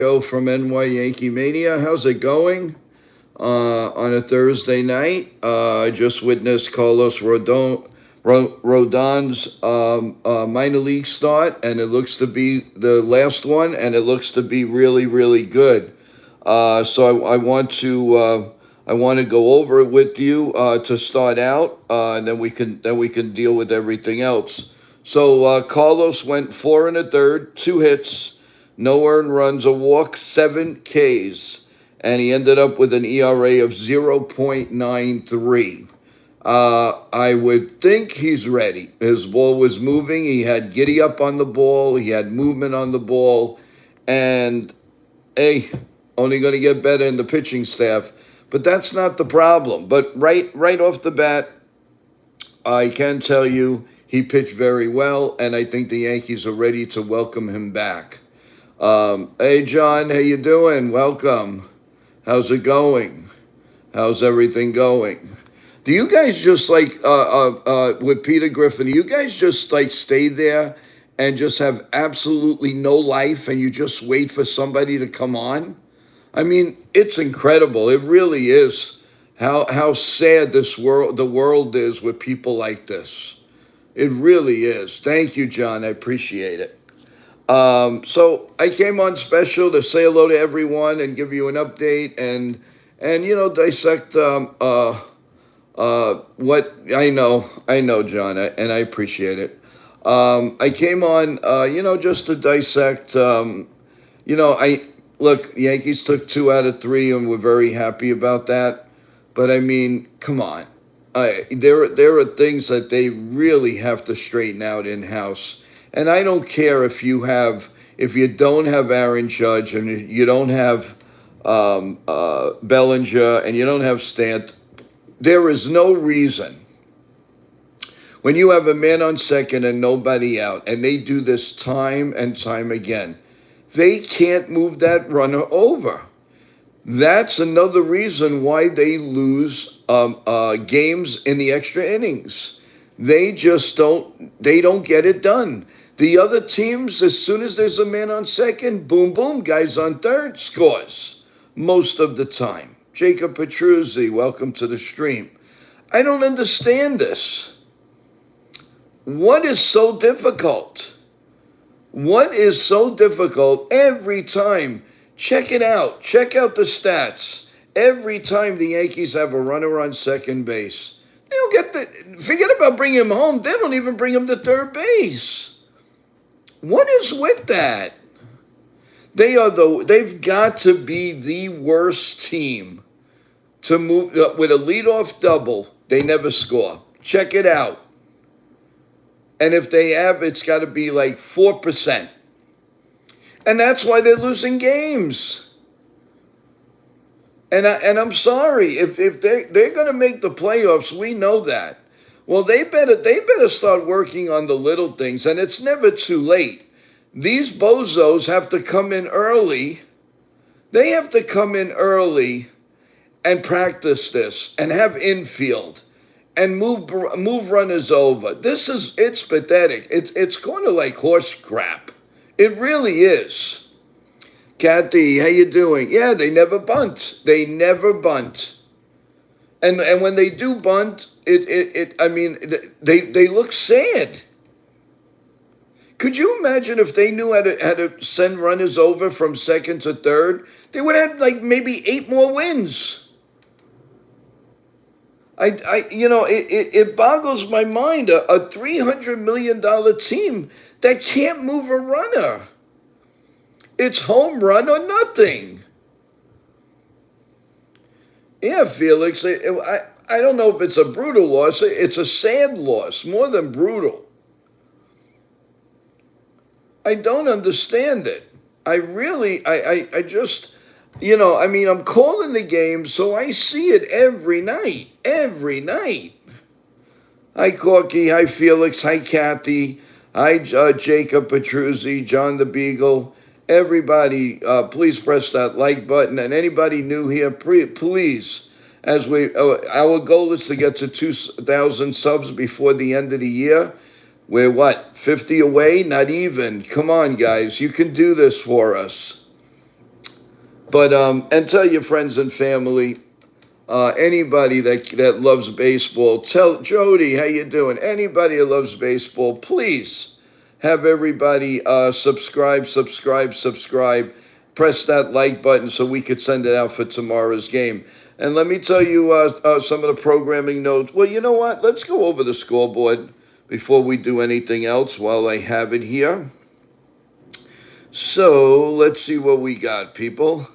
Joe from NY Yankee Mania. How's it going? On a Thursday night, I just witnessed Rodon's minor league start, and it looks to be the last one, and it looks to be really, really good. So I want to go over it with you to start out, and then we can deal with everything else. So Carlos went four and a third, two hits, no earned runs, a walk, seven Ks, and he ended up with an ERA of 0.93. I would think he's ready. His ball was moving. He had giddy up on the ball. He had movement on the ball, and hey, only going to get better in the pitching staff. But that's not the problem. But right off the bat, I can tell you he pitched very well, and I think the Yankees are ready to welcome him back. Hey, John, how you doing? Welcome. How's it going? How's everything going? Do you guys just with Peter Griffin? Do you guys just like stay there and just have absolutely no life, and you just wait for somebody to come on? I mean, it's incredible. It really is how sad the world is with people like this. It really is. Thank you, John. I appreciate it. So I came on special to say hello to everyone and give you an update and dissect what I know, John, and I appreciate it. I came on just to dissect. I look, Yankees took 2 out of 3, and we're very happy about that. But I mean, come on, there are things that they really have to straighten out in house. And I don't care if you don't have Aaron Judge and you don't have Bellinger and you don't have Stant. There is no reason when you have a man on second and nobody out, and they do this time and time again, they can't move that runner over. That's another reason why they lose games in the extra innings. They just don't get it done. The other teams, as soon as there's a man on second, boom, boom, guys on third, scores most of the time. Jacob Petruzzi, welcome to the stream. I don't understand this. What is so difficult? What is so difficult every time? Check it out. Check out the stats. Every time the Yankees have a runner on second base, they don't forget about bringing him home. They don't even bring him to third base. What is with that? They've got to be the worst team to move with a leadoff double. They never score. Check it out. And if they have, it's got to be like 4%. And that's why they're losing games. And I'm sorry, if they're going to make the playoffs, we know that. Well, they better start working on the little things, and it's never too late. These bozos have to come in early. They have to come in early and practice this and have infield and move runners over. It's pathetic. It's kind of like horse crap. It really is. Kathy, how you doing? Yeah, they never bunt. They never bunt. And when they do bunt, they look sad. Could you imagine if they knew how to send runners over from second to third? They would have like maybe 8 more wins. It boggles my mind. A $300 million team that can't move a runner. It's home run or nothing. Yeah, Felix, I don't know if it's a brutal loss. It's a sad loss, more than brutal. I don't understand it. I just, I'm calling the game, so I see it every night. Every night. Hi, Corky. Hi, Felix. Hi, Kathy. Hi, Jacob Petruzzi, John the Beagle. Everybody, please press that like button. And anybody new here, please, our goal is to get to 2,000 subs before the end of the year. We're 50 away? Not even. Come on, guys. You can do this for us. But and tell your friends and family, anybody that loves baseball. Tell Jody how you doing. Anybody that loves baseball, please have everybody subscribe. Press that like button so we could send it out for tomorrow's game. And let me tell you some of the programming notes. Well, you know what? Let's go over the scoreboard before we do anything else while I have it here. So let's see what we got, people.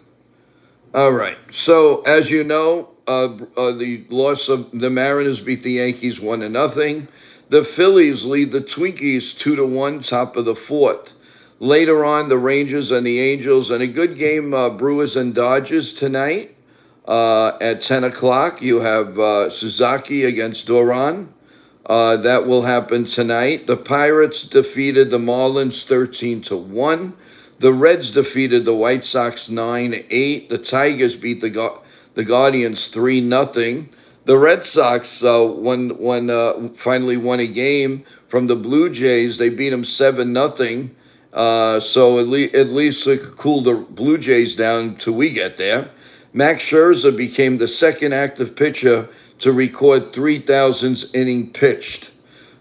All right. So as you know, the Mariners beat the Yankees 1-0. The Phillies lead the Twinkies 2-1, top of the fourth. Later on, the Rangers and the Angels, and a good game, Brewers and Dodgers tonight. At 10 o'clock, you have Suzuki against Rodon. That will happen tonight. The Pirates defeated the Marlins 13-1. The Reds defeated the White Sox 9-8. The Tigers beat the Guardians 3-0. The Red Sox finally won a game from the Blue Jays. They beat them 7-0. So at least it could cool the Blue Jays down until we get there. Max Scherzer became the second active pitcher to record 3,000th inning pitched.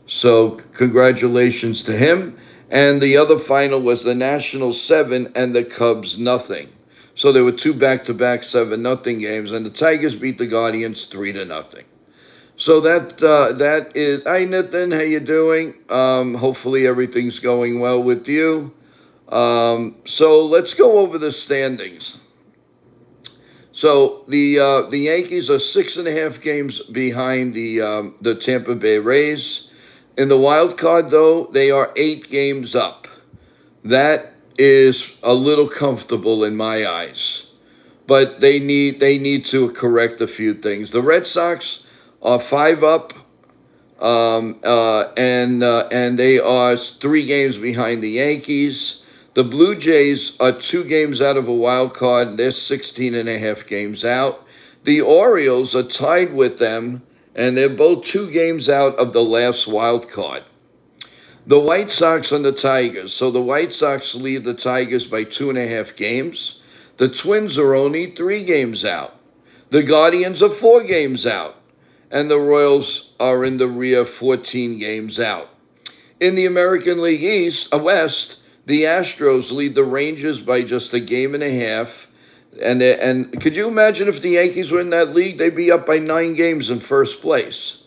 So congratulations to him. And the other final was the Nationals 7 and the Cubs 0. So there were two back-to-back 7-0 games, and the Tigers beat the Guardians 3-0. So that is. Hi, Nathan, how you doing? Hopefully everything's going well with you. So let's go over the standings. So the Yankees are 6.5 games behind the Tampa Bay Rays. In the wild card, though, they are 8 games up. That is a little comfortable in my eyes, but they need to correct a few things. The Red Sox are 5 up, and they are 3 games behind the Yankees. The Blue Jays are 2 games out of a wild card. They're 16.5 games out. The Orioles are tied with them, and they're both 2 games out of the last wild card. The White Sox and the Tigers. So the White Sox lead the Tigers by 2.5 games. The Twins are only 3 games out. The Guardians are 4 games out. And the Royals are in the rear, 14 games out. In the American League West, the Astros lead the Rangers by just 1.5 games. And could you imagine if the Yankees were in that league? They'd be up by 9 games in first place.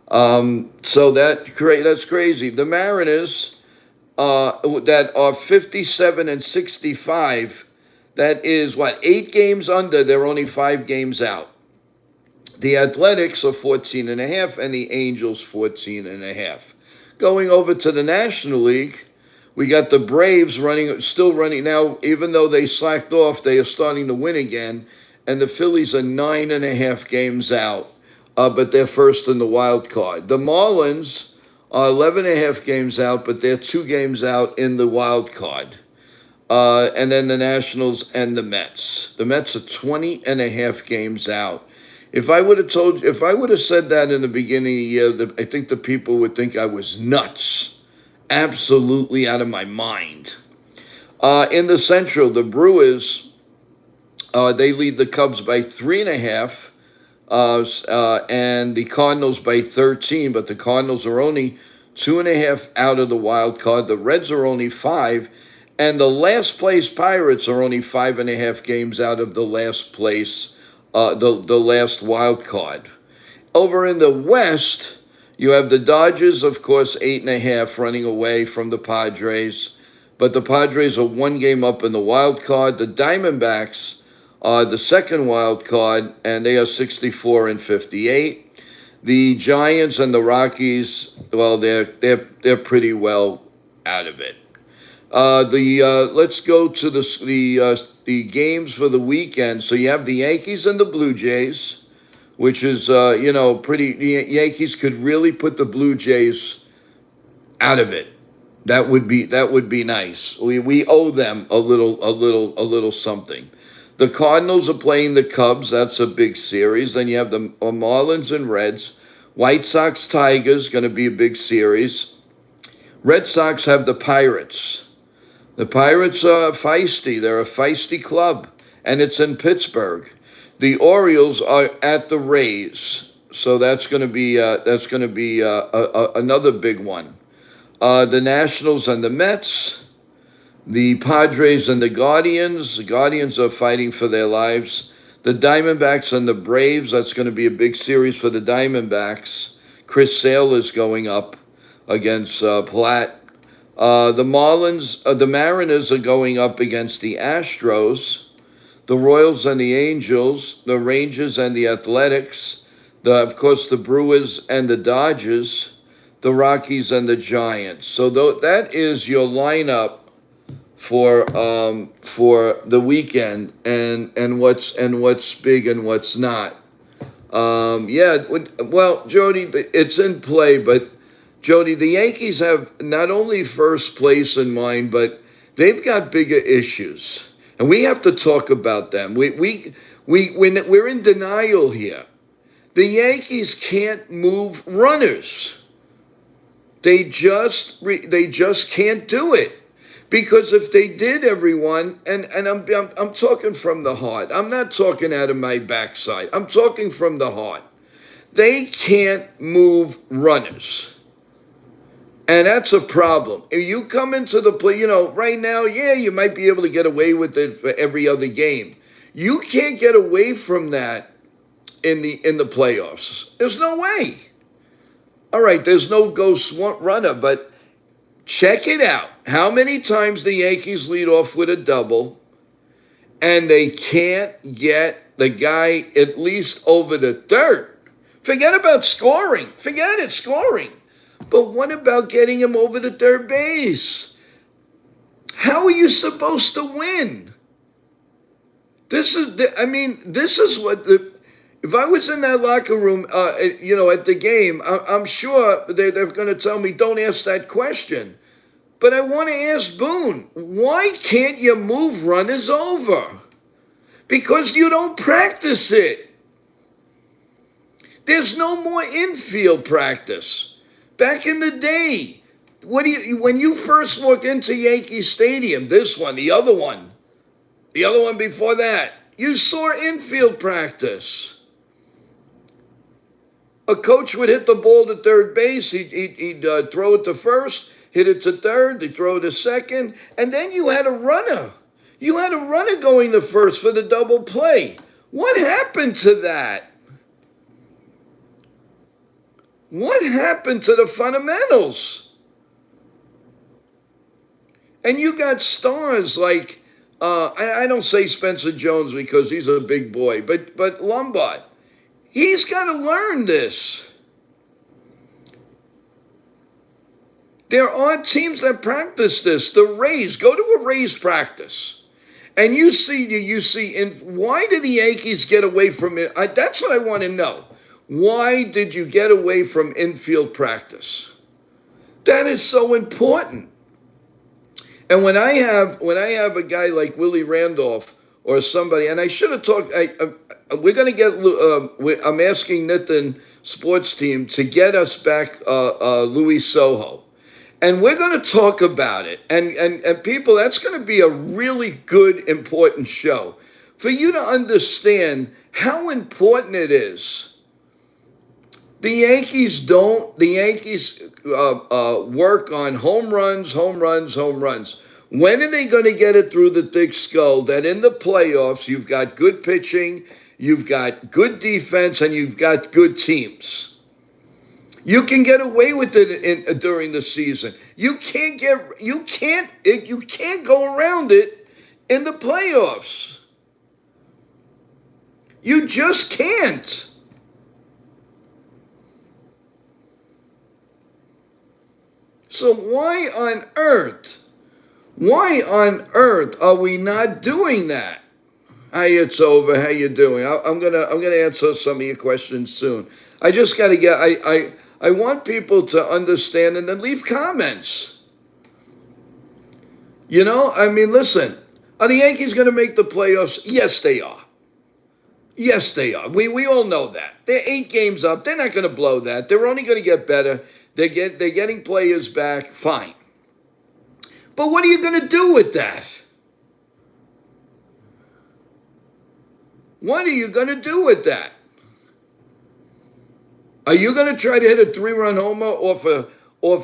So that's crazy. The Mariners, that are 57 and 65, that is 8 games under. They're only 5 games out. The Athletics are 14.5, and the Angels 14.5. Going over to the National League, we got the Braves still running now. Even though they slacked off, they are starting to win again. And the Phillies are 9.5 games out, but they're first in the wild card. The Marlins are 11.5 games out, but they're 2 games out in the wild card. And then the Nationals and the Mets. The Mets are 20.5 games out. If I would have said that in the beginning of the year, I think the people would think I was nuts. Absolutely out of my mind. In the Central, the Brewers, they lead the Cubs by 3.5, and the Cardinals by 13, but the Cardinals are only 2.5 out of the wild card. The Reds are only 5, and the last place Pirates are only 5.5 games out of the last place, the last wild card. Over in the West, you have the Dodgers, of course, 8.5, running away from the Padres. But the Padres are 1 game up in the wild card. The Diamondbacks are the second wild card, and they are 64 and 58. The Giants and the Rockies, well, they're pretty well out of it. Let's go to the games for the weekend. So you have the Yankees and the Blue Jays, which is, pretty. The Yankees could really put the Blue Jays out of it. That would be nice. We owe them a little something. The Cardinals are playing the Cubs. That's a big series. Then you have the Marlins and Reds. White Sox Tigers, going to be a big series. Red Sox have the Pirates. The Pirates are feisty. They're a feisty club. and it's in Pittsburgh. The Orioles are at the Rays, so that's going to be another big one. The Nationals and the Mets, the Padres and the Guardians. The Guardians are fighting for their lives. The Diamondbacks and the Braves. That's going to be a big series for the Diamondbacks. Chris Sale is going up against Platt. The Mariners are going up against the Astros. The Royals and the Angels, the Rangers and the Athletics, of course, the Brewers and the Dodgers, the Rockies and the Giants. So that is your lineup for the weekend, and what's big and what's not. Well, Jody, it's in play, but Jody, the Yankees have not only first place in mind, but they've got bigger issues. And we have to talk about them. We're in denial here. The Yankees can't move runners. They just can't do it. Because if they did, everyone, and I'm talking from the heart. I'm not talking out of my backside. I'm talking from the heart. They can't move runners. And that's a problem. If you come into the play, right now, you might be able to get away with it for every other game. You can't get away from that in the playoffs. There's no way. All right, there's no ghost runner, but check it out. How many times the Yankees lead off with a double, and they can't get the guy at least over the third? Forget about scoring. Forget it, scoring. But what about getting him over the third base? How are you supposed to win? This is what if I was in that locker room, at the game, I'm sure they're going to tell me, don't ask that question. But I want to ask Boone, why can't you move runners over? Because you don't practice it. There's no more infield practice. Back in the day, when you first walked into Yankee Stadium, this one, the other one before that, you saw infield practice. A coach would hit the ball to third base, he'd throw it to first, hit it to third, he'd throw it to second, and then you had a runner. You had a runner going to first for the double play. What happened to that? What happened to the fundamentals? And you got stars like, I don't say Spencer Jones because he's a big boy, but Lombard. He's got to learn this. There are teams that practice this. The Rays, go to a Rays practice. And you see, why did the Yankees get away from it? That's what I want to know. Why did you get away from infield practice? That is so important. And when I have a guy like Willie Randolph or somebody, and I should have talked. We're going to get. I'm asking Nitin Sports Team to get us back Louis Soho, and we're going to talk about it. And people, that's going to be a really good, important show for you to understand how important it is. The Yankees work on home runs. When are they going to get it through the thick skull that in the playoffs you've got good pitching, you've got good defense, and you've got good teams? You can get away with it during the season. You can't go around it in the playoffs. You just can't. So why on earth are we not doing that? Hi, it's over. How you doing? I'm gonna answer some of your questions soon. I just gotta get. I want people to understand and then leave comments. Listen. Are the Yankees gonna make the playoffs? Yes, they are. Yes, they are. We all know that. They're 8 games up. They're not gonna blow that. They're only gonna get better. They're getting players back. Fine. But what are you going to do with that? What are you going to do with that? Are you going to try to hit a 3-run homer off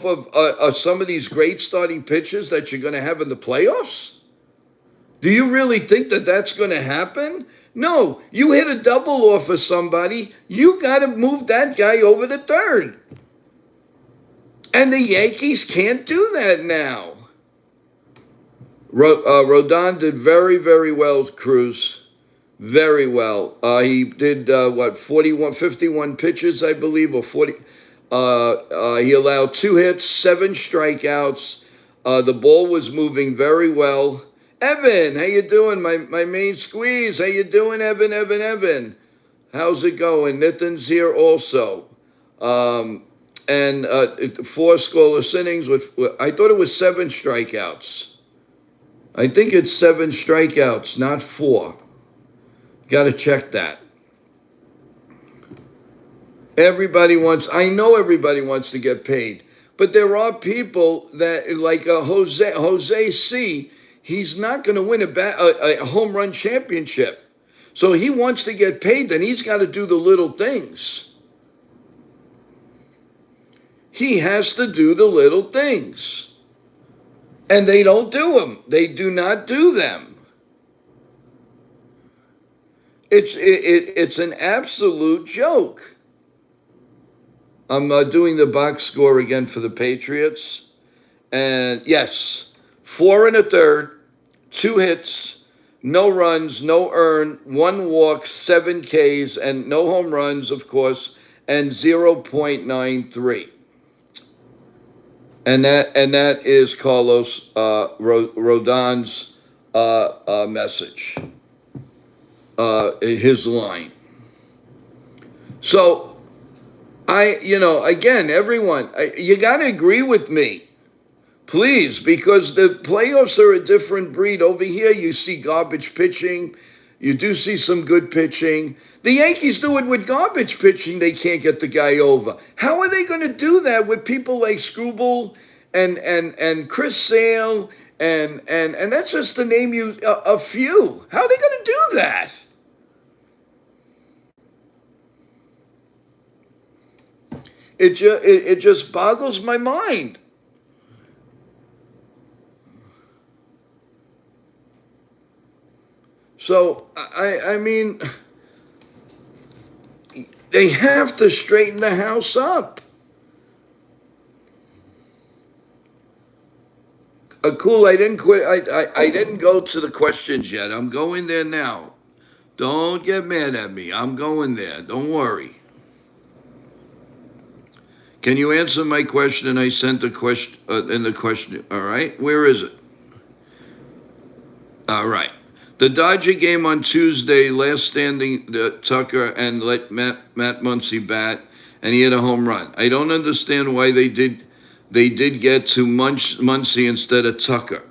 of some of these great starting pitchers that you're going to have in the playoffs? Do you really think that that's going to happen? No, you hit a double off of somebody, you got to move that guy over to third. And the Yankees can't do that now. Rodon did very, very well, Cruz. Very well. He did, 51 pitches, I believe, or 40. He allowed 2 hits, 7 strikeouts. The ball was moving very well. Evan, how you doing? My main squeeze. How you doing, Evan? How's it going? Nitin's here also. And 4 scoreless innings. I thought it was 7 strikeouts. I think it's 7 strikeouts, not 4. Got to check that. I know everybody wants to get paid, but there are people that, like Jose C., he's not going to win a home run championship. So he wants to get paid, then he's got to do the little things. He has to do the little things. And they don't do them. They do not do them. It's an absolute joke. I'm doing the box score again for the Patriots. And yes, 4 1/3, 2 hits, no runs, no earned, 1 walk, 7 Ks, and no home runs, of course, and 0.93. And that is Carlos Rodon's message, his line. So again, everyone, you got to agree with me, please, because the playoffs are a different breed. Over here, you see garbage pitching. You do see some good pitching. The Yankees do it with garbage pitching. They can't get the guy over. How are they going to do that with people like Screwball and Chris Sale and that's just to name you a few? How are they going to do that? It just boggles my mind. So, I mean, they have to straighten the house up. Cool, I didn't quit. I didn't go to the questions yet. I'm going there now. Don't get mad at me. I'm going there. Don't worry. Can you answer my question? I sent the question in the question. All right. Where is it? All right. The Dodger game on Tuesday, last standing Tucker and let Matt Muncy bat, and he hit a home run. I don't understand why they did get to Muncy instead of Tucker.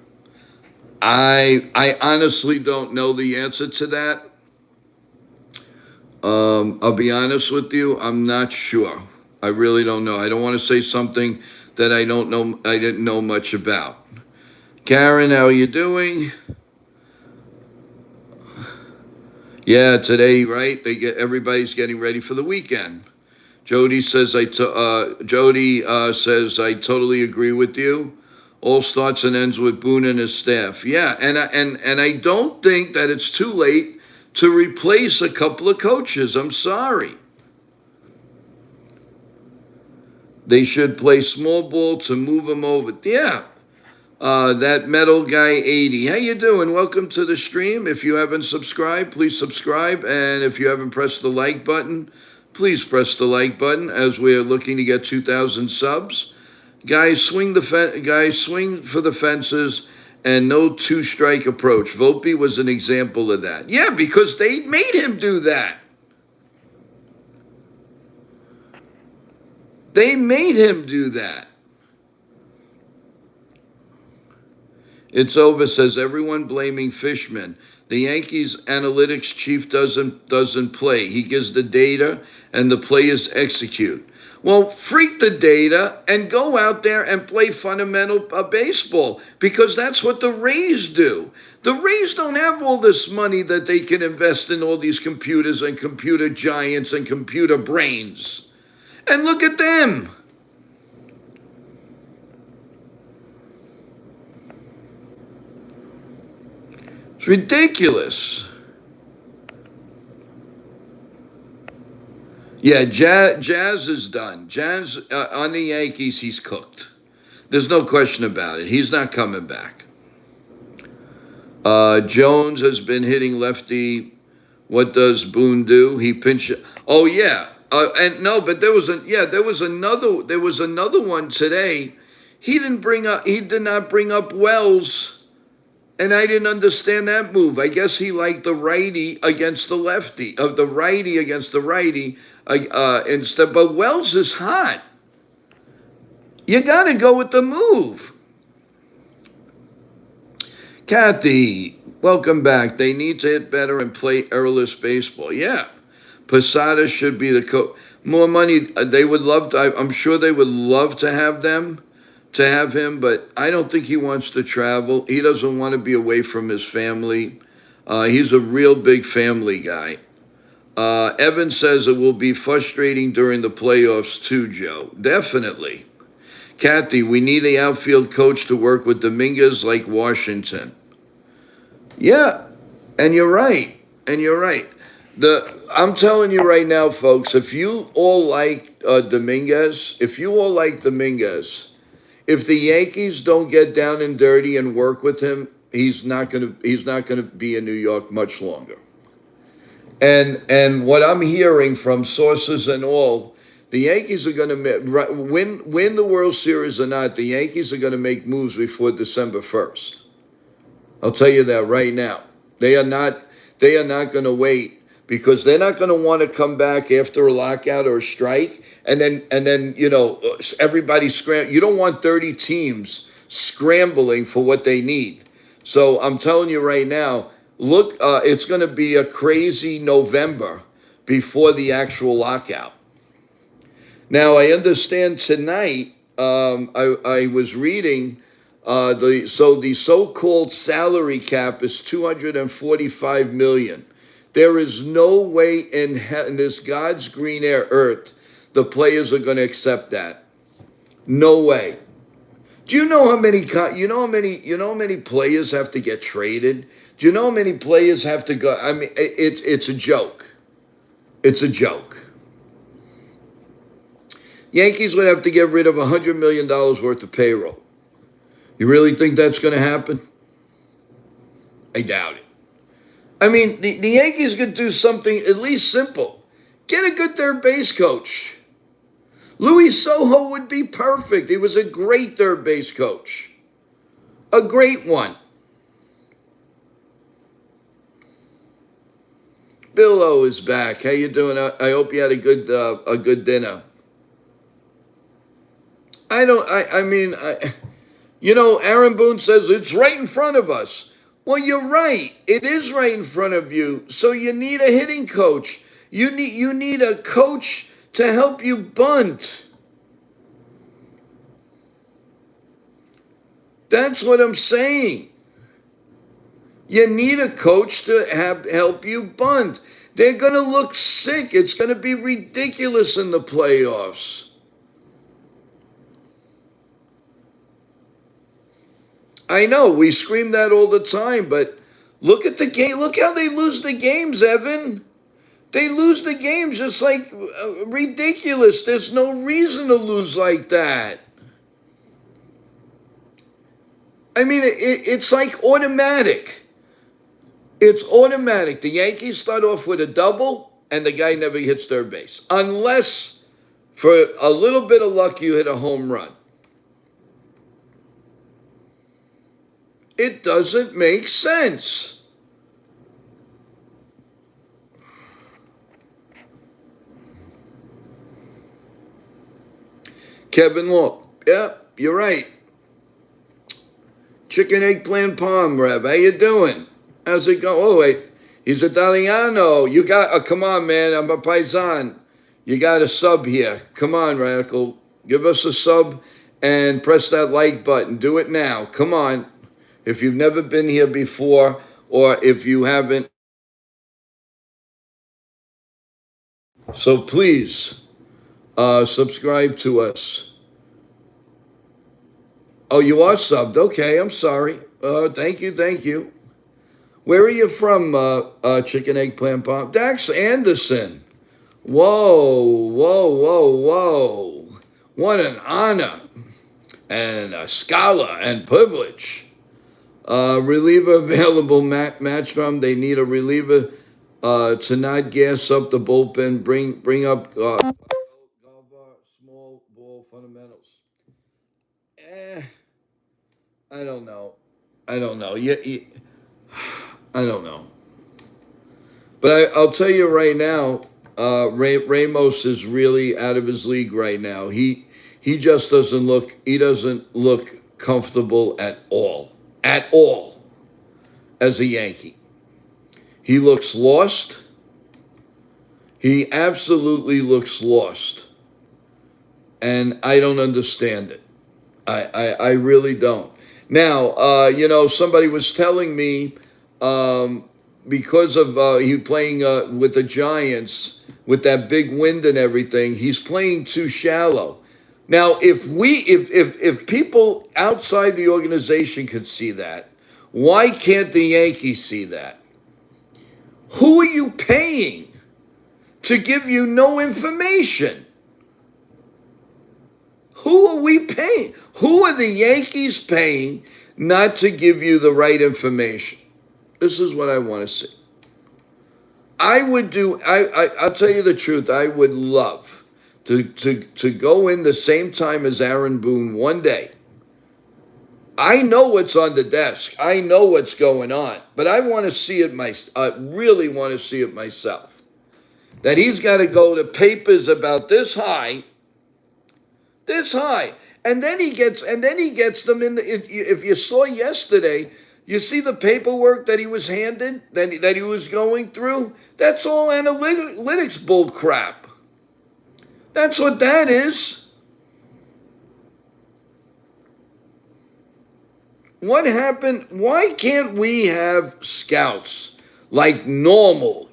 I honestly don't know the answer to that. I'll be honest with you, I'm not sure. I really don't know. I don't want to say something that I didn't know much about. Karen, how are you doing? Yeah, today, right? Everybody's getting ready for the weekend. Jody says I totally agree with you. All starts and ends with Boone and his staff. Yeah, and I don't think that it's too late to replace a couple of coaches. I'm sorry. They should play small ball to move them over. Yeah. That metal guy 80. How you doing? Welcome to the stream. If you haven't subscribed, please subscribe. And if you haven't pressed the like button, please press the like button as we're looking to get 2,000 subs. Guys, swing for the fences and no 2-strike approach. Volpe was an example of that. Yeah, because they made him do that. They made him do that. It's over, says everyone blaming Fishman. The Yankees analytics chief doesn't play. He gives the data and the players execute. Well, freak the data and go out there and play fundamental baseball, because that's what the Rays do. The Rays don't have all this money that they can invest in all these computers and computer giants and computer brains. And look at them. It's ridiculous. Yeah, Jazz is done. Jazz, on the Yankees, he's cooked. There's no question about it. He's not coming back. Jones has been hitting lefty. What does Boone do? He pinches. Oh yeah, but there was another one today. He did not bring up Wells, and I didn't understand that move. I guess he liked the righty against the lefty, of the righty against the righty instead. But Wells is hot. You got to go with the move. Kathy, welcome back. They need to hit better and play errorless baseball. Yeah. Posada should be the coach. More money, they would love to. I'm sure they would love to have him, but I don't think he wants to travel. He doesn't want to be away from his family. He's a real big family guy. Evan says it will be frustrating during the playoffs too, Joe. Definitely. Kathy, we need an outfield coach to work with Dominguez like Washington. Yeah, and you're right. I'm telling you right now, folks, if you all like Dominguez, if the Yankees don't get down and dirty and work with him, he's not gonna be in New York much longer. And what I'm hearing from sources and all, the Yankees are going to win the World Series or not. The Yankees are going to make moves before December 1st. I'll tell you that right now. They are not going to wait, because they're not going to want to come back after a lockout or a strike and then everybody scramble. You don't want 30 teams scrambling for what they need. So I'm telling you right now, look, it's going to be a crazy November before the actual lockout. Now, I understand tonight, I was reading, the so-called salary cap is $245 million. There is no way in this God's green earth the players are going to accept that. No way. Do you know how many players have to get traded? Do you know how many players have to go? I mean, it's a joke. It's a joke. Yankees would have to get rid of $100 million worth of payroll. You really think that's going to happen? I doubt it. I mean, the Yankees could do something at least simple. Get a good third base coach. Luis Sojo would be perfect. He was a great third base coach. A great one. Bill O is back. How you doing? I hope you had a good dinner. Aaron Boone says it's right in front of us. Well, you're right. It is right in front of you. So you need a hitting coach. You need a coach to help you bunt. That's what I'm saying. You need a coach to help you bunt. They're going to look sick. It's going to be ridiculous in the playoffs. I know, we scream that all the time, but look at the game. Look how they lose the games, Evan. They lose the games just like ridiculous. There's no reason to lose like that. I mean, it's like automatic. It's automatic. The Yankees start off with a double, and the guy never hits third base. Unless, for a little bit of luck, you hit a home run. It doesn't make sense. Kevin Law. Yeah, you're right. Chicken eggplant palm, Rev. How you doing? How's it going? Oh, wait. He's Italiano. You got... come on, man. I'm a paisan. You got a sub here. Come on, Radical. Give us a sub and press that like button. Do it now. Come on. If you've never been here before, or if you haven't, so please subscribe to us. Oh, you are subbed. Okay, I'm sorry. Thank you. Where are you from, Chicken Eggplant Bomb? Dax Anderson. Whoa. What an honor and a scholar and privilege. Reliever available, match from. They need a reliever to not gas up the bullpen. Bring up small ball fundamentals. I don't know. I don't know. I don't know. But I'll tell you right now, Ramos is really out of his league right now. He just doesn't look. He doesn't look comfortable at all as a Yankee. He looks lost. He absolutely looks lost, and I don't understand it. I really don't. Now, somebody was telling me. Because of he playing with the Giants with that big wind and everything, he's playing too shallow. Now, if people outside the organization could see that, why can't the Yankees see that? Who are you paying to give you no information? Who are we paying? Who are the Yankees paying not to give you the right information? This is what I want to see. I'll tell you the truth. I would love to go in the same time as Aaron Boone one day. I know what's on the desk. I know what's going on. But I want to see it I really want to see it myself. That he's got to go to papers about this high. And then he gets them in if you saw yesterday. You see the paperwork that he was handed, that he was going through? That's all analytics bull crap. That's what that is. What happened? Why can't we have scouts like normally?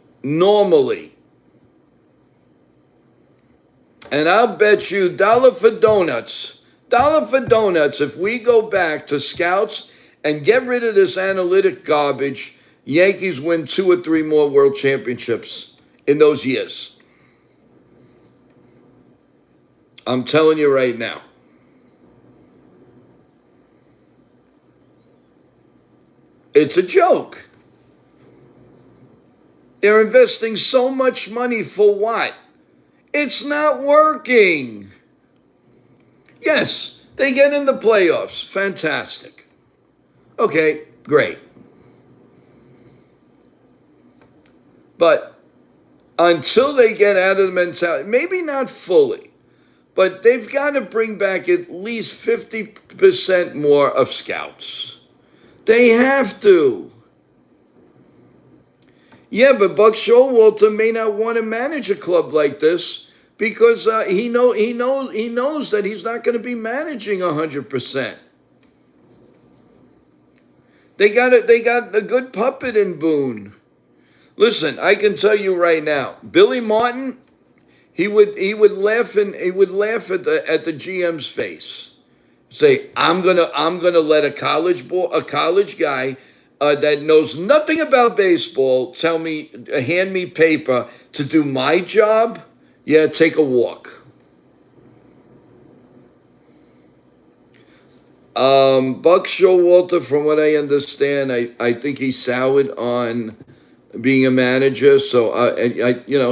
And I'll bet you dollar for donuts, if we go back to scouts and get rid of this analytic garbage, Yankees win 2 or 3 more world championships in those years. I'm telling you right now. It's a joke. They're investing so much money for what? It's not working. Yes, they get in the playoffs. Fantastic. Okay, great. But until they get out of the mentality, maybe not fully, but they've got to bring back at least 50% more of scouts. They have to. Yeah, but Buck Showalter may not want to manage a club like this because he knows that he's not going to be managing 100%. They got a good puppet in Boone. Listen, I can tell you right now, Billy Martin, he would laugh at the GM's face. Say, I'm gonna let a college guy that knows nothing about baseball hand me paper to do my job. Yeah, take a walk. Buck Showalter, from what I understand, I think he's soured on being a manager. So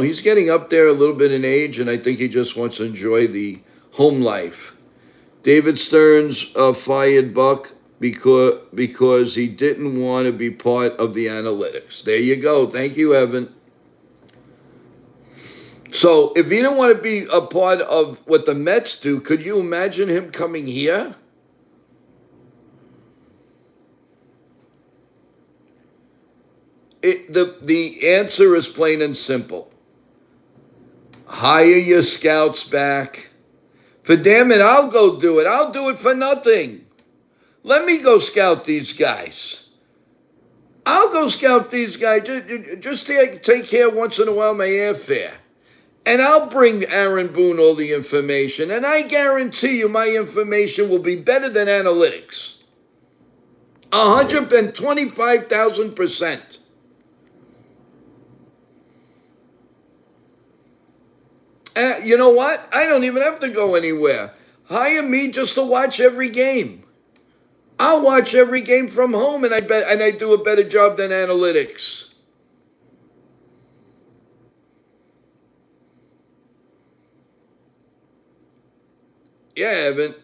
he's getting up there a little bit in age, and I think he just wants to enjoy the home life. David Stearns fired Buck because he didn't want to be part of the analytics. There you go. Thank you, Evan. So if he didn't want to be a part of what the Mets do, could you imagine him coming here? The answer is plain and simple. Hire your scouts back. For damn it, I'll go do it. I'll do it for nothing. Let me go scout these guys. I'll go scout these guys. Just take care once in a while of my airfare. And I'll bring Aaron Boone all the information. And I guarantee you my information will be better than analytics. 125,000%. You know what? I don't even have to go anywhere. Hire me just to watch every game. I'll watch every game from home, and I do a better job than analytics. Yeah, Evan.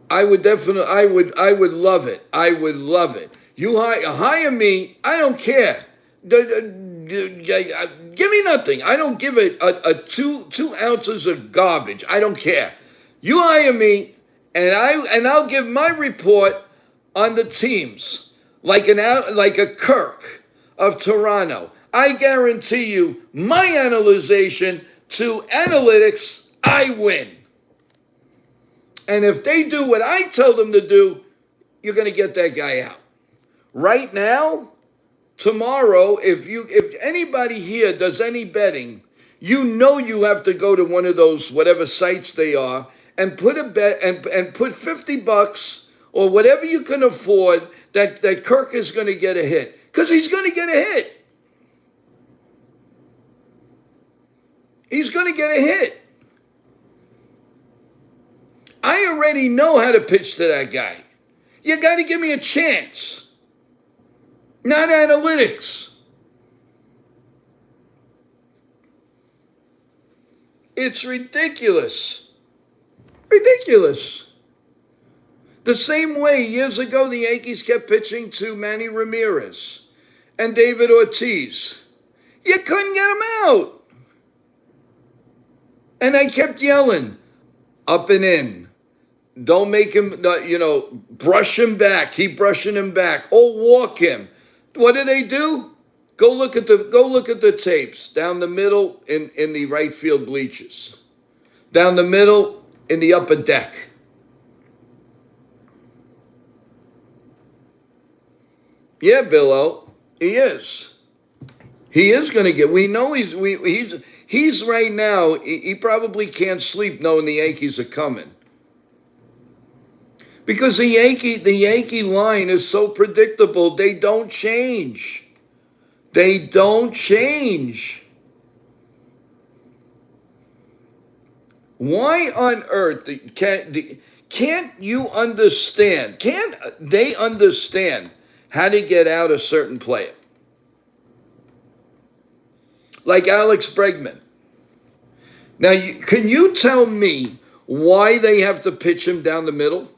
I would love it. I would love it. You hire me. I don't care. Give me nothing. I don't give it a 2 ounces of garbage. I don't care. You hire me, and I'll give my report on the teams like a Kirk of Toronto. I guarantee you, my analyzation to analytics, I win. And if they do what I tell them to do, you're going to get that guy out. Right now, tomorrow, if anybody here does any betting, you know you have to go to one of those whatever sites they are and put a bet and put $50 or whatever you can afford that Kirk is going to get a hit, because he's going to get a hit. He's going to get a hit. I already know how to pitch to that guy. You got to give me a chance. Not analytics. It's ridiculous. Ridiculous. The same way years ago the Yankees kept pitching to Manny Ramirez and David Ortiz. You couldn't get them out. And I kept yelling, up and in. Don't make him, brush him back. Keep brushing him back. Or walk him. What do they do? Go look at the tapes down the middle in the right field bleachers, down the middle in the upper deck. Yeah, Billo, he is. He is going to get. We know he's right now. He probably can't sleep knowing the Yankees are coming. Because the Yankee line is so predictable. They don't change. They don't change. Why on earth can't you understand? Can't they understand how to get out a certain player? Like Alex Bregman. Now, can you tell me why they have to pitch him down the middle?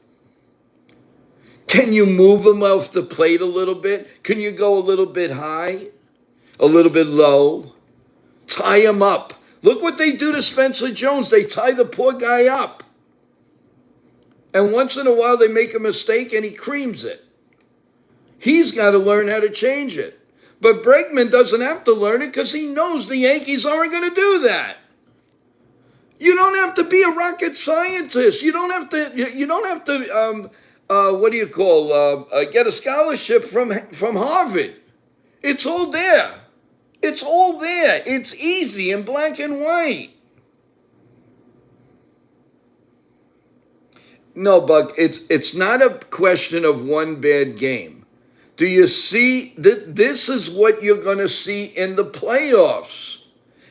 Can you move him off the plate a little bit? Can you go a little bit high? A little bit low? Tie him up. Look what they do to Spencer Jones. They tie the poor guy up. And once in a while they make a mistake and he creams it. He's got to learn how to change it. But Bregman doesn't have to learn it because he knows the Yankees aren't going to do that. You don't have to be a rocket scientist. You don't have to get a scholarship from Harvard. It's all there. It's all there. It's easy in black and white. No, Buck, it's not a question of one bad game. Do you see that this is what you're going to see in the playoffs?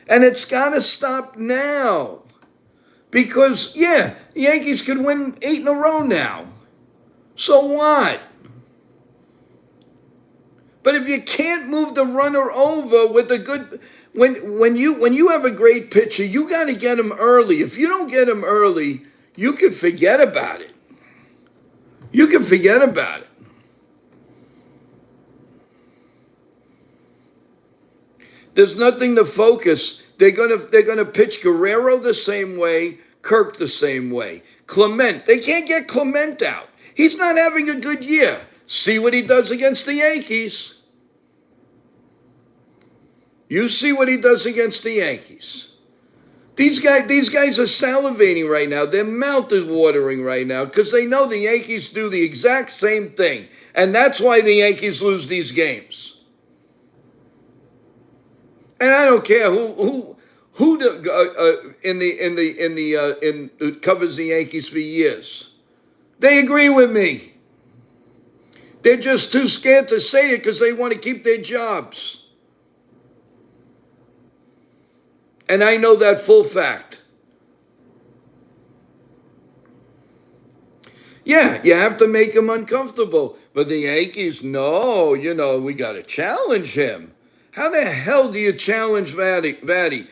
And it's got to stop now. Because, the Yankees could win 8 in a row now. So what? But if you can't move the runner over with a good, when you have a great pitcher, you got to get him early. If you don't get him early, you can forget about it. You can forget about it. There's nothing to focus. They're gonna pitch Guerrero the same way, Kirk the same way. Clement, they can't get Clement out. He's not having a good year. See what he does against the Yankees. You see what he does against the Yankees. These guys are salivating right now. Their mouth is watering right now because they know the Yankees do the exact same thing, and that's why the Yankees lose these games. And I don't care who covers the Yankees for years. They agree with me. They're just too scared to say it because they want to keep their jobs. And I know that full fact. Yeah, you have to make him uncomfortable. But the Yankees, no, we got to challenge him. How the hell do you challenge Vladdy?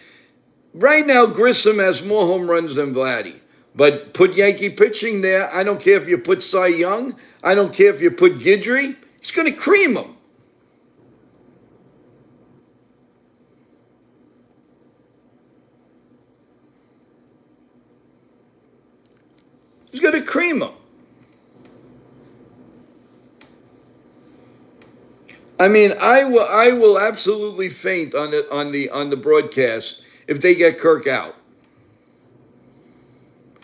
Right now, Grissom has more home runs than Vladdy. But put Yankee pitching there. I don't care if you put Cy Young. I don't care if you put Guidry. He's going to cream him. He's going to cream him. I mean, I will absolutely faint on the broadcast if they get Kirk out.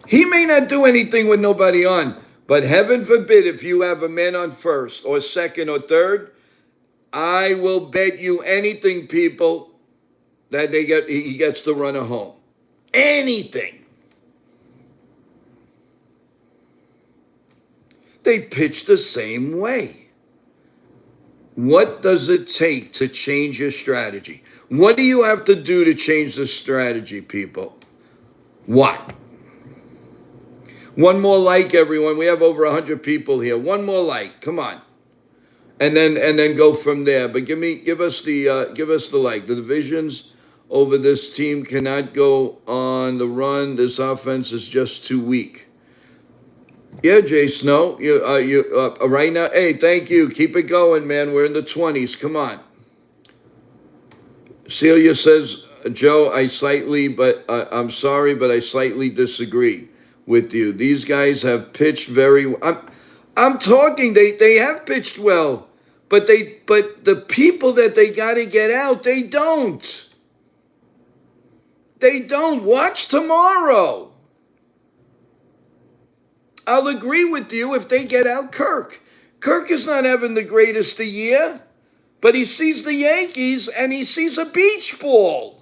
He may not do anything with nobody on, but heaven forbid if you have a man on first or second or third, I will bet you anything, people, that he gets the runner home. Anything. They pitch the same way. What does it take to change your strategy? What do you have to do to change the strategy, people? What? One more like, everyone. We have over 100 people here. One more like. Come on. And then go from there. But give us the like. The divisions over this team cannot go on the run. This offense is just too weak. Yeah, Jay Snow, you right now. Hey, thank you. Keep it going, man. We're in the 20s. Come on. Celia says, Joe, I'm sorry, but I slightly disagree with you. These guys have pitched very well. I'm talking. They have pitched well, but the people that they got to get out, they don't. They don't. Watch tomorrow. I'll agree with you if they get out Kirk. Kirk is not having the greatest of year, but he sees the Yankees and he sees a beach ball.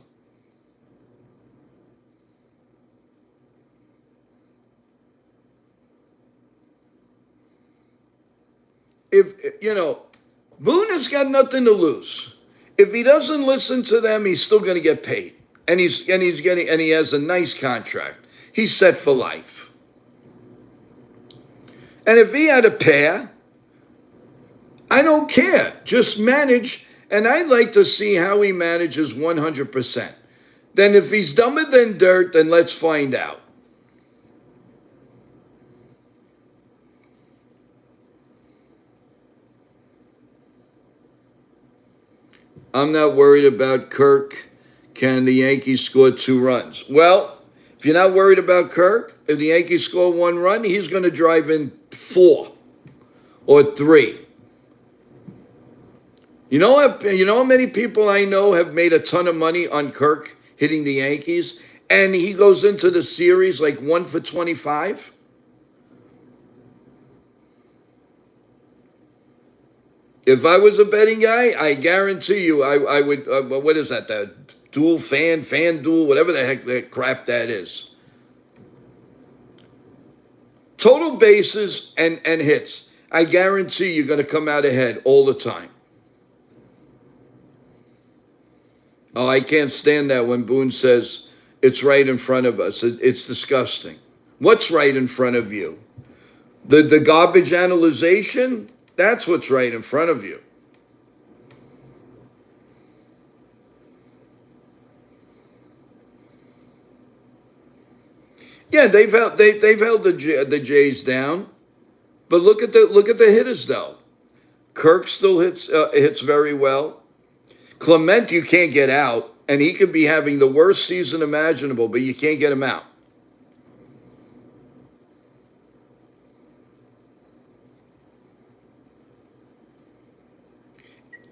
Boone has got nothing to lose. If he doesn't listen to them, he's still going to get paid, and he has a nice contract. He's set for life. And if he had a pair, I don't care. Just manage. And I'd like to see how he manages 100%. Then if he's dumber than dirt, then let's find out. I'm not worried about Kirk. Can the Yankees score 2 runs? Well, if you're not worried about Kirk, if the Yankees score 1 run, he's going to drive in 4 or 3. You know how many people I know have made a ton of money on Kirk hitting the Yankees, and he goes into the series like 1 for 25? If I was a betting guy, I guarantee you I would, what is that, the fan duel, whatever the heck that crap that is. Total bases and hits. I guarantee you're going to come out ahead all the time. Oh, I can't stand that when Boone says it's right in front of us. It's disgusting. What's right in front of you? The garbage analyzation? That's what's right in front of you. Yeah, they've held the Jays down, but look at the hitters though. Kirk still hits very well. Clement, you can't get out, and he could be having the worst season imaginable, but you can't get him out.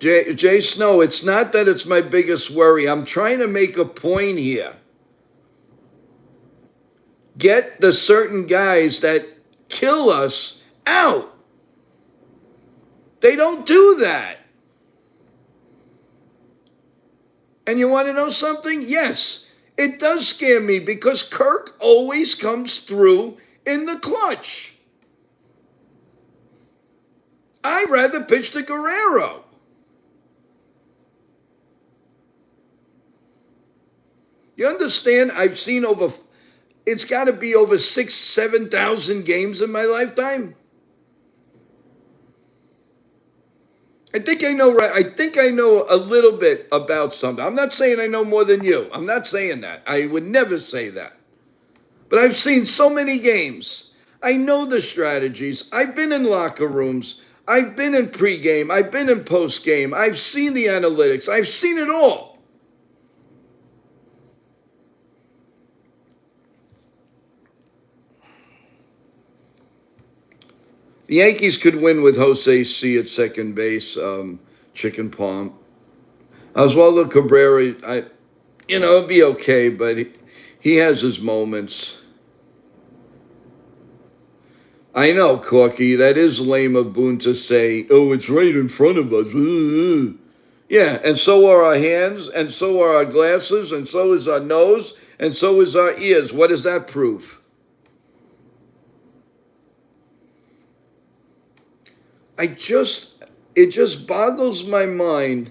Jay Snow, it's not that it's my biggest worry. I'm trying to make a point here. get the certain guys that kill us out. They don't do that. And you want to know something? Yes, it does scare me because Kirk always comes through in the clutch. I'd rather pitch to Guerrero. You understand? I've seen it's got to be over 6,000, 7,000 games in my lifetime. I think I know a little bit about something. I'm not saying I know more than you. I'm not saying that. I would never say that. But I've seen so many games. I know the strategies. I've been in locker rooms. I've been in pregame. I've been in postgame. I've seen the analytics. I've seen it all. The Yankees could win with Jose C at second base, chicken palm. Oswaldo Cabrera, it'd be okay, but he has his moments. I know, Corky, that is lame of Boone to say, oh, it's right in front of us. Yeah, and so are our hands, and so are our glasses, and so is our nose, and so is our ears. What does that prove? It just boggles my mind.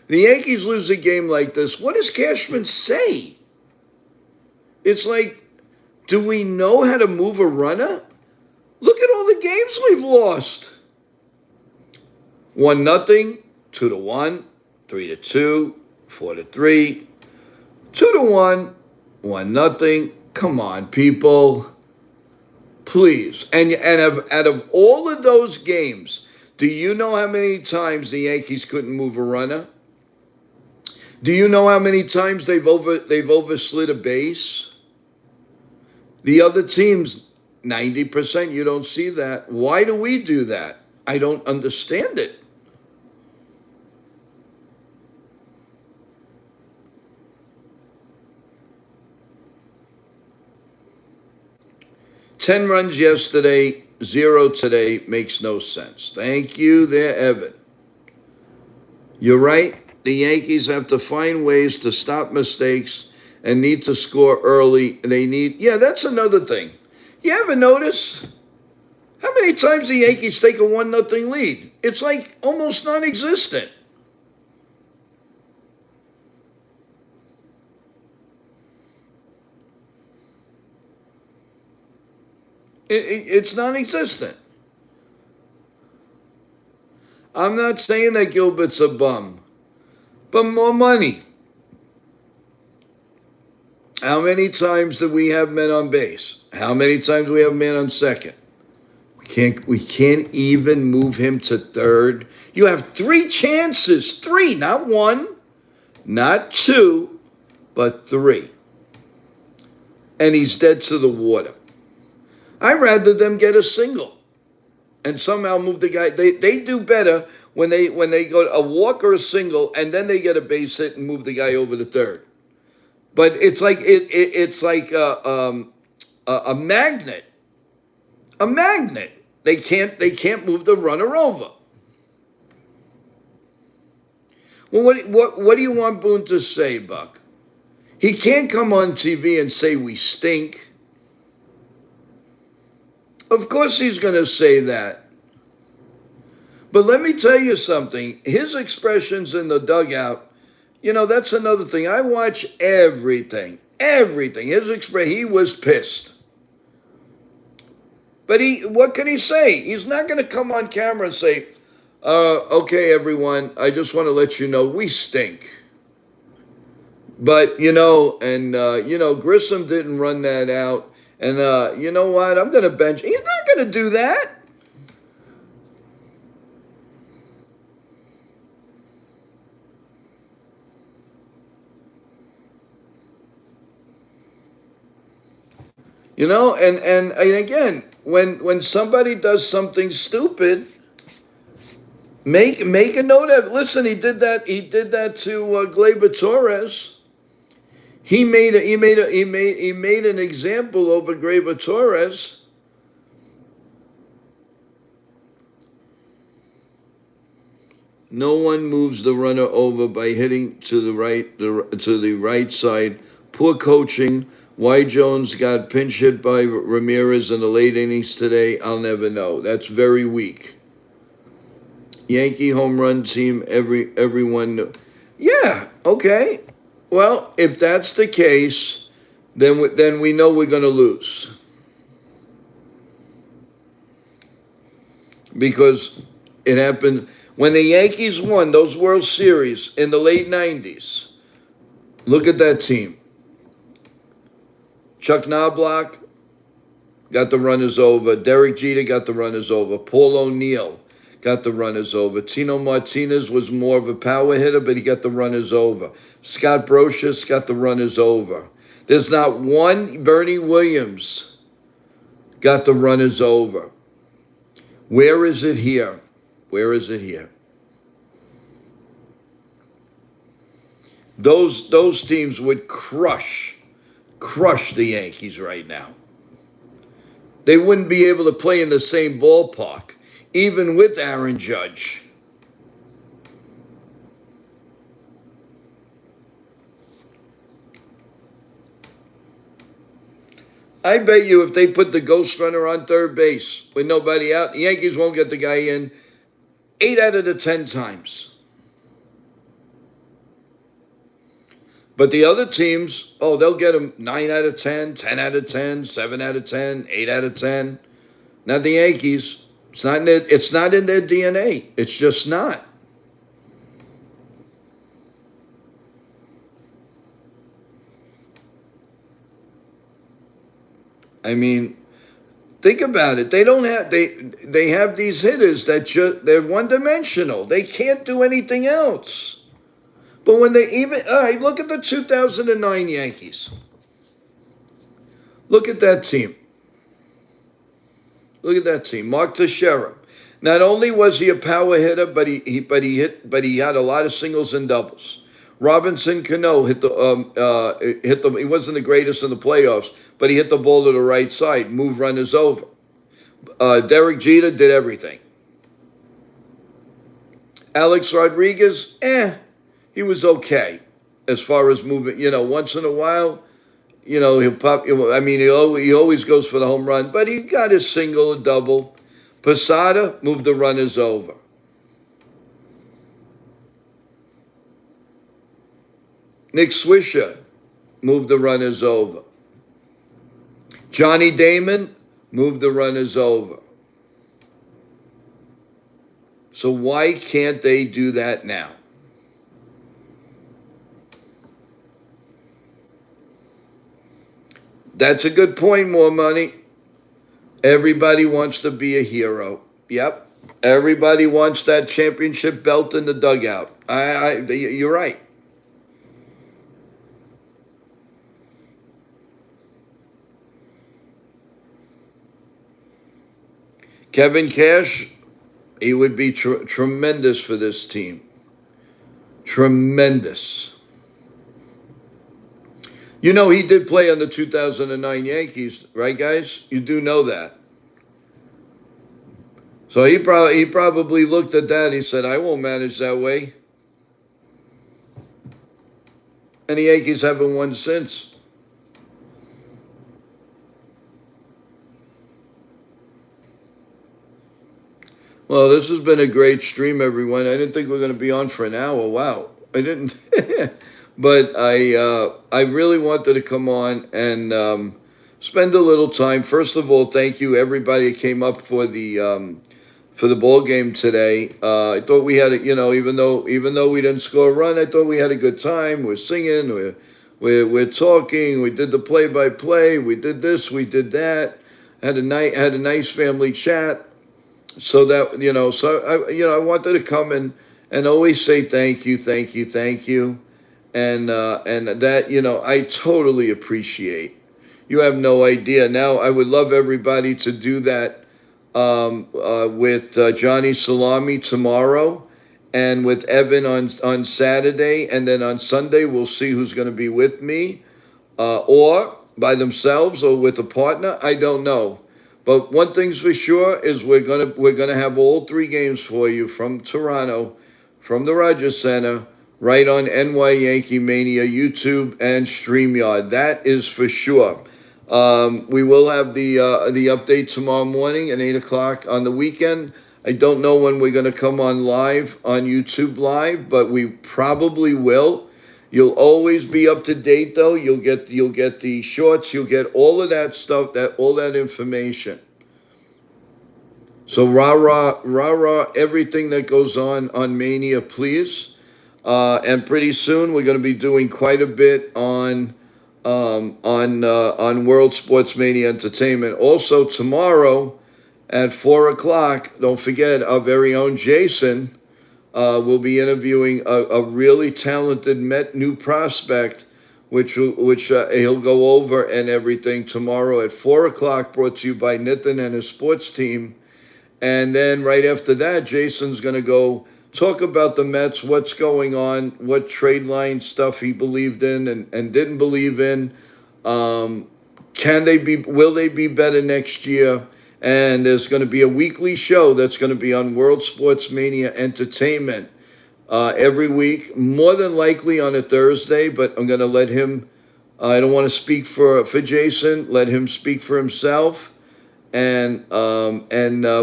The Yankees lose a game like this. What does Cashman say? It's like, do we know how to move a runner? Look at all the games we've lost. 1-0, 2-1, 3-2, 4-3, 2-1, 1-0. Come on, people. Please. And out of all of those games, do you know how many times the Yankees couldn't move a runner? Do you know how many times they've overslid a base? The other teams, 90%, you don't see that. Why do we do that? I don't understand it. Ten runs yesterday, 0 today, makes no sense. Thank you there, Evan. You're right. The Yankees have to find ways to stop mistakes and need to score early. That's another thing. You ever notice how many times the Yankees take a 1-0 lead? It's like almost non-existent. It's non-existent. I'm not saying that Gilbert's a bum, but more money. How many times do we have men on base? How many times do we have men on second? We can't even move him to third. You have 3 chances. 3, not 1, not 2, but 3. And he's dead to the water. I'd rather them get a single and somehow move the guy. They do better when they go a walk or a single and then they get a base hit and move the guy over to third. But it's like it's like a magnet. A magnet. They can't move the runner over. Well, what do you want Boone to say, Buck? He can't come on TV and say we stink. Of course he's going to say that. But let me tell you something. His expressions in the dugout, that's another thing. I watch everything. Everything. He was pissed. But what can he say? He's not going to come on camera and say, okay, everyone, I just want to let you know we stink. But, Grissom didn't run that out. And you know what? I'm going to bench. He's not going to do that. And again, when somebody does something stupid, make a note of it. Listen, he did that to Gleyber Torres. He made an example over Gleyber Torres. No one moves the runner over by hitting to the right side. Poor coaching. Why Jones got pinch hit by Ramirez in the late innings today, I'll never know. That's very weak. Yankee home run team, everyone knew. Yeah, okay. Well, if that's the case, then we know we're going to lose. Because it happened when the Yankees won those World Series in the late 90s. Look at that team. Chuck Knobloch got the runners over. Derek Jeter got the runners over. Paul O'Neill got the runners over. Tino Martinez was more of a power hitter, but he got the runners over. Scott Brocious got the runners over. There's not one. Bernie Williams got the runners over. Where is it here? Where is it here? Those teams would crush the Yankees right now. They wouldn't be able to play in the same ballpark, even with Aaron Judge. I bet you if they put the ghost runner on third base with nobody out, the Yankees won't get the guy in 8 out of the 10 times. But the other teams, they'll get him 9 out of 10, 10 out of 10, 7 out of 10, 8 out of 10. Not the Yankees. It's not in their DNA. It's just not. I mean, think about it. They have these hitters that they're one-dimensional. They can't do anything else. But when all right, look at the 2009 Yankees. Look at that team. Look at that team. Mark Teixeira. Not only was he a power hitter, but he had a lot of singles and doubles. Robinson Cano hit the. He wasn't the greatest in the playoffs, but he hit the ball to the right side, moved runners over. Derek Jeter did everything. Alex Rodriguez, he was okay as far as moving. Once in a while, he'll pop. I mean, he always goes for the home run, but he got his single, a double. Posada moved the runners over. Nick Swisher moved the runners over. Johnny Damon moved the runners over. So why can't they do that now? That's a good point, more money. Everybody wants to be a hero. Yep. Everybody wants that championship belt in the dugout. You're right. Kevin Cash, he would be tremendous for this team. Tremendous. He did play on the 2009 Yankees, right, guys? You do know that. So he probably looked at that. He said, I won't manage that way. And the Yankees haven't won since. Well, this has been a great stream, everyone. I didn't think we were going to be on for an hour. Wow. I didn't. But I really wanted to come on and spend a little time. First of all, thank you everybody who came up for the ball game today. I thought we had even though we didn't score a run, I thought we had a good time. We're singing, we're talking, we did the play-by-play, we did this, we did that. Had a nice family chat. So that I wanted to come and always say thank you. And that, I totally appreciate. You have no idea. Now, I would love everybody to do that with Johnny Salami tomorrow and with Evan on Saturday. And then on Sunday, we'll see who's going to be with me. or by themselves or with a partner. I don't know. But one thing's for sure is we're gonna have all three games for you from Toronto, from the Rogers Center, right on NY Yankee Mania YouTube and StreamYard. That is for sure. We will have the update tomorrow morning at 8 o'clock on the weekend. I don't know when we're going to come on live on YouTube Live, but we probably will. You'll always be up to date, though. You'll get the shorts. You'll get all of that stuff, all that information. So rah, everything that goes on Mania, please. And pretty soon we're going to be doing quite a bit on World Sports Mania Entertainment. Also tomorrow at 4 o'clock, don't forget, our very own Jason will be interviewing a really talented Met new prospect, which he'll go over and everything tomorrow at 4 o'clock, brought to you by Nitin and his sports team. And then right after that, Jason's going to go talk about the Mets, what's going on, what trade line stuff he believed in and didn't believe in. Will they be better next year? And there's going to be a weekly show that's going to be on World Sports Mania Entertainment every week, more than likely on a Thursday, but I'm going to let him, I don't want to speak for Jason, let him speak for himself. And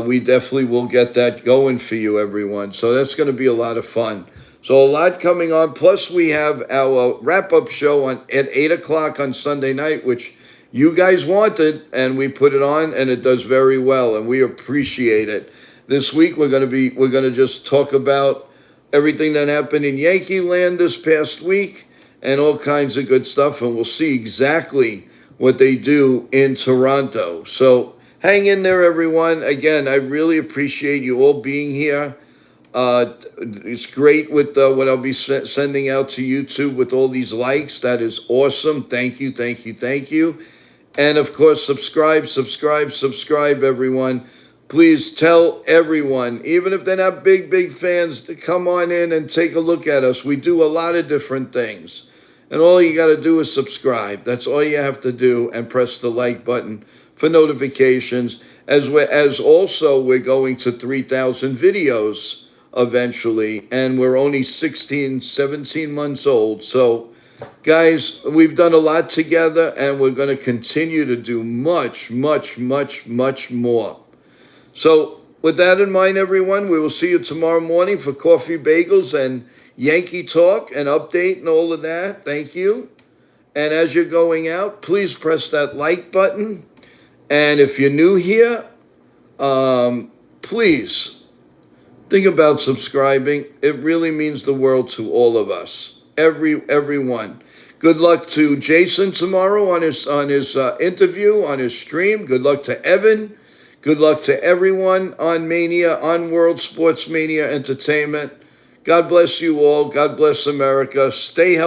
we definitely will get that going for you, everyone. So that's going to be a lot of fun. So a lot coming on. Plus, we have our wrap-up show at 8 o'clock on Sunday night, which you guys wanted, and we put it on, and it does very well, and we appreciate it. This week, we're going to just talk about everything that happened in Yankee land this past week and all kinds of good stuff, and we'll see exactly what they do in Toronto. So hang in there, everyone. Again, I really appreciate you all being here. It's great with what I'll be sending out to YouTube with all these likes. That is awesome. Thank you, thank you, thank you. And, of course, subscribe, everyone. Please tell everyone, even if they're not big fans, to come on in and take a look at us. We do a lot of different things. And all you got to do is subscribe. That's all you have to do, and press the like button for notifications. As also we're going to 3,000 videos eventually, and we're only 16, 17 months old. So, guys, we've done a lot together, and we're going to continue to do much more. So, with that in mind, everyone, we will see you tomorrow morning for coffee, bagels, and Yankee talk and update and all of that. Thank you. And as you're going out, please press that like button. And if you're new here, please think about subscribing. It really means the world to all of us, everyone. Good luck to Jason tomorrow on his interview, on his stream. Good luck to Evan. Good luck to everyone on Mania, on World Sports Mania Entertainment. God bless you all. God bless America. Stay healthy.